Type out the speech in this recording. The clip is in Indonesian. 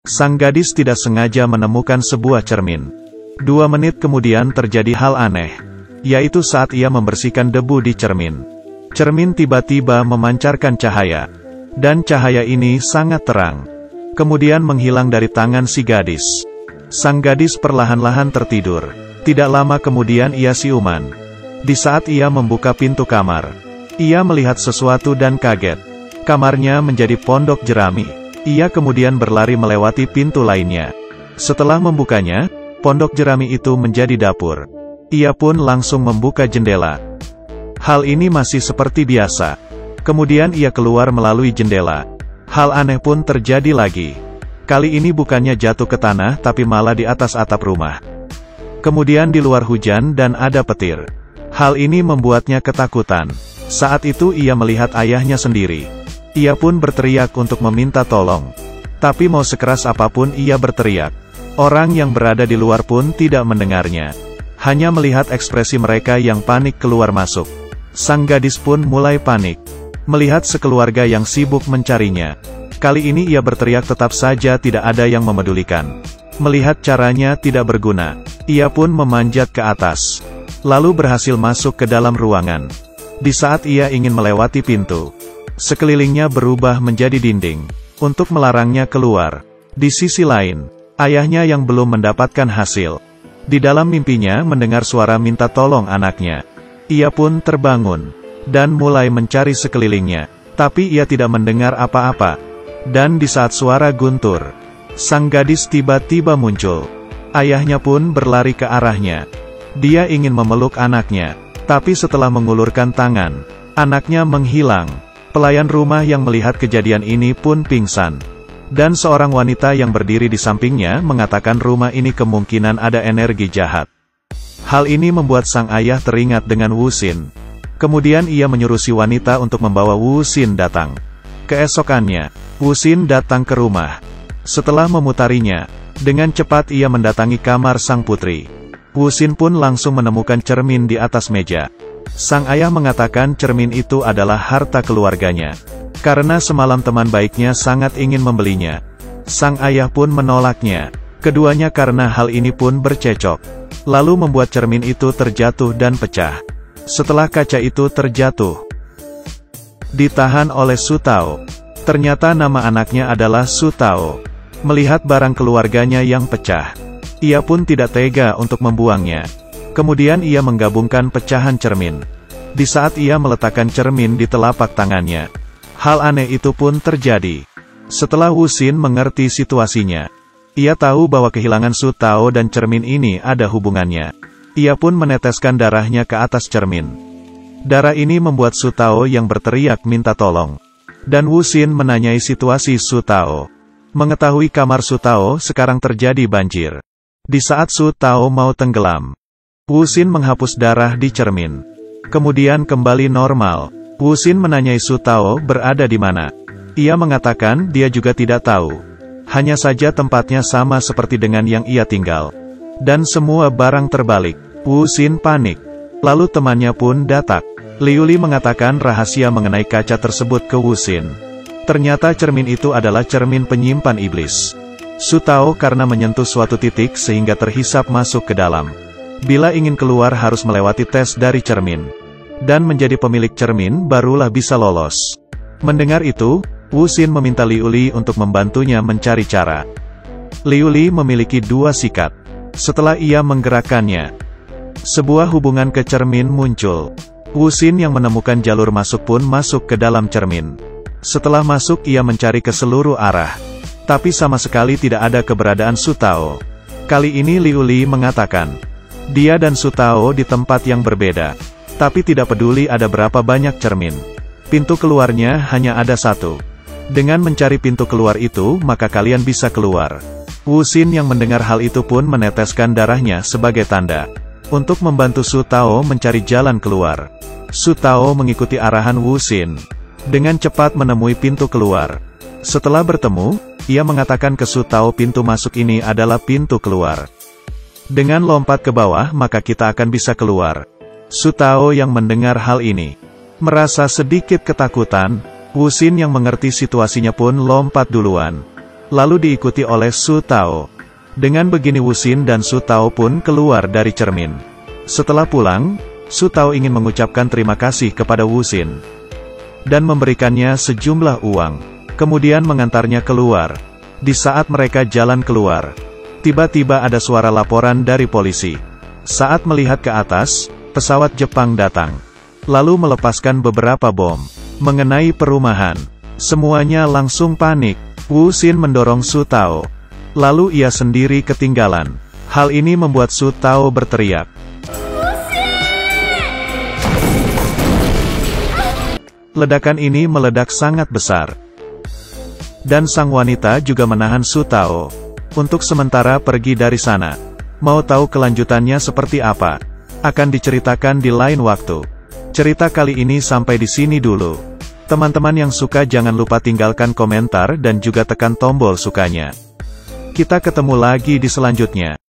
Sang gadis tidak sengaja menemukan sebuah cermin. 2 menit kemudian terjadi hal aneh, yaitu saat ia membersihkan debu di cermin. Cermin tiba-tiba memancarkan cahaya, dan cahaya ini sangat terang. Kemudian menghilang dari tangan si gadis. Sang gadis perlahan-lahan tertidur. Tidak lama kemudian ia siuman. Di saat ia membuka pintu kamar, ia melihat sesuatu dan kaget. Kamarnya menjadi pondok jerami. Ia kemudian berlari melewati pintu lainnya. Setelah membukanya, pondok jerami itu menjadi dapur. Ia pun langsung membuka jendela. Hal ini masih seperti biasa. Kemudian ia keluar melalui jendela. Hal aneh pun terjadi lagi. Kali ini bukannya jatuh ke tanah tapi malah di atas atap rumah. Kemudian di luar hujan dan ada petir. Hal ini membuatnya ketakutan. Saat itu ia melihat ayahnya sendiri. Ia pun berteriak untuk meminta tolong. Tapi mau sekeras apapun ia berteriak, orang yang berada di luar pun tidak mendengarnya. Hanya melihat ekspresi mereka yang panik keluar masuk. Sang gadis pun mulai panik. Melihat sekeluarga yang sibuk mencarinya. Kali ini ia berteriak tetap saja tidak ada yang memedulikan. Melihat caranya tidak berguna, ia pun memanjat ke atas. Lalu berhasil masuk ke dalam ruangan. Di saat ia ingin melewati pintu, sekelilingnya berubah menjadi dinding, untuk melarangnya keluar. Di sisi lain, ayahnya yang belum mendapatkan hasil. Di dalam mimpinya mendengar suara minta tolong anaknya. Ia pun terbangun, dan mulai mencari sekelilingnya. Tapi ia tidak mendengar apa-apa. Dan di saat suara guntur, sang gadis tiba-tiba muncul. Ayahnya pun berlari ke arahnya. Dia ingin memeluk anaknya. Tapi setelah mengulurkan tangan, anaknya menghilang. Pelayan rumah yang melihat kejadian ini pun pingsan. Dan seorang wanita yang berdiri di sampingnya mengatakan rumah ini kemungkinan ada energi jahat. Hal ini membuat sang ayah teringat dengan Wu Xin. Kemudian ia menyuruh si wanita untuk membawa Wu Xin datang. Keesokannya, Wu Xin datang ke rumah. Setelah memutarinya, dengan cepat ia mendatangi kamar sang putri. Wu Xin pun langsung menemukan cermin di atas meja. Sang ayah mengatakan cermin itu adalah harta keluarganya. Karena semalam teman baiknya sangat ingin membelinya. Sang ayah pun menolaknya. Keduanya karena hal ini pun bercekcok. Lalu membuat cermin itu terjatuh dan pecah. Setelah kaca itu terjatuh, ditahan oleh Su Tao. Ternyata nama anaknya adalah Su Tao. Melihat barang keluarganya yang pecah, ia pun tidak tega untuk membuangnya. Kemudian ia menggabungkan pecahan cermin. Di saat ia meletakkan cermin di telapak tangannya, hal aneh itu pun terjadi. Setelah Wu Xin mengerti situasinya, ia tahu bahwa kehilangan Su Tao dan cermin ini ada hubungannya. Ia pun meneteskan darahnya ke atas cermin. Darah ini membuat Su Tao yang berteriak minta tolong. Dan Wu Xin menanyai situasi Su Tao. Mengetahui kamar Su Tao sekarang terjadi banjir. Di saat Su Tao mau tenggelam, Wu Xin menghapus darah di cermin. Kemudian kembali normal. Wu Xin menanyai Su Tao berada di mana. Ia mengatakan dia juga tidak tahu. Hanya saja tempatnya sama seperti dengan yang ia tinggal. Dan semua barang terbalik. Wu Xin panik. Lalu temannya pun datang. Liu Li mengatakan rahasia mengenai kaca tersebut ke Wu Xin. Ternyata cermin itu adalah cermin penyimpan iblis. Su Tao karena menyentuh suatu titik sehingga terhisap masuk ke dalam. Bila ingin keluar harus melewati tes dari cermin. Dan menjadi pemilik cermin barulah bisa lolos. Mendengar itu, Wu Xin meminta Liu Li untuk membantunya mencari cara. Liu Li memiliki 2 sikat. Setelah ia menggerakkannya, sebuah hubungan ke cermin muncul. Wu Xin yang menemukan jalur masuk pun masuk ke dalam cermin. Setelah masuk ia mencari ke seluruh arah. Tapi sama sekali tidak ada keberadaan Su Tao. Kali ini Liu Li mengatakan, dia dan Su Tao di tempat yang berbeda. Tapi tidak peduli ada berapa banyak cermin. Pintu keluarnya hanya ada 1. Dengan mencari pintu keluar itu, maka kalian bisa keluar. Wu Xin yang mendengar hal itu pun meneteskan darahnya sebagai tanda. Untuk membantu Su Tao mencari jalan keluar. Su Tao mengikuti arahan Wu Xin. Dengan cepat menemui pintu keluar. Setelah bertemu, ia mengatakan ke Su Tao pintu masuk ini adalah pintu keluar. Dengan lompat ke bawah maka kita akan bisa keluar. Su Tao yang mendengar hal ini, merasa sedikit ketakutan. Wu Xin yang mengerti situasinya pun lompat duluan. lalu diikuti oleh Su Tao. Dengan begini Wuxin dan Su Tao pun keluar dari cermin. Setelah pulang, Su Tao ingin mengucapkan terima kasih kepada Wuxin dan memberikannya sejumlah uang, kemudian mengantarnya keluar. Di saat mereka jalan keluar, tiba-tiba ada suara laporan dari polisi. Saat melihat ke atas, pesawat Jepang datang, lalu melepaskan beberapa bom mengenai perumahan. Semuanya langsung panik. Wuxin mendorong Su Tao, lalu ia sendiri ketinggalan. Hal ini membuat Su Tao berteriak. Ledakan ini meledak sangat besar. Dan sang wanita juga menahan Su Tao untuk sementara pergi dari sana. Mau tahu kelanjutannya seperti apa? Akan diceritakan di lain waktu. Cerita kali ini sampai di sini dulu. Teman-teman yang suka jangan lupa tinggalkan komentar dan juga tekan tombol sukanya. Kita ketemu lagi di selanjutnya.